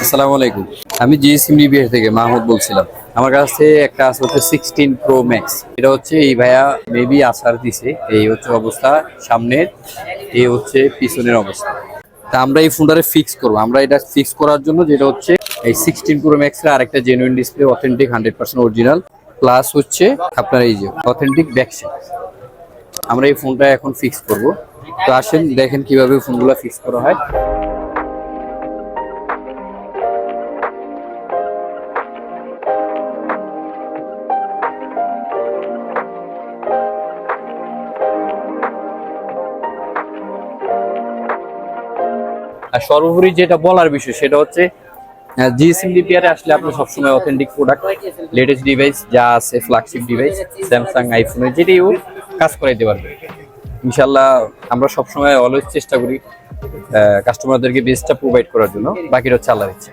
আসসালামু আলাইকুম। আমি জিএসএম বিবিএ থেকে মাহমুদ বলছিলাম। আমার কাছে একটা আছে হচ্ছে 16 প্রো ম্যাক্স। এটা হচ্ছে এই ভাইয়া মেবি আসার দিছে। এই হচ্ছে অবস্থা সামনের, এই হচ্ছে পিছনের অবস্থা। তা আমরা এই ফোনটারে ফিক্স করবো। আমরা এটা ফিক্স করার জন্য যেটা হচ্ছে এই 16 প্রো ম্যাক্স এর আরেকটা genuine display, authentic 100% original, plus হচ্ছে আপনার এই যে অথেন্টিক ব্যাকসাইড। আমরা এই ফোনটা এখন ফিক্স করব। তো আসেন দেখেন কিভাবে ফোনগুলো ফিক্স করা হয়। আর সর্বোপরি যেটা বলার বিষয় সেটা হচ্ছে জিএসএম ডিপিআর আসলে আপনি সবসময় অথেন্টিক প্রোডাক্ট, লেটেস্ট ডিভাইস যা আছে, ফ্ল্যাগশিপ ডিভাইস স্যামসাং, আইফোনের যেটাই হোক কাজ করাইতে পারবে ইনশাল্লাহ। আমরা সবসময় অলওয়েজ চেষ্টা করি কাস্টমারদেরকে বেস্টটা প্রোভাইড করার জন্য, বাকিটা হচ্ছে আল্লাহর ইচ্ছা।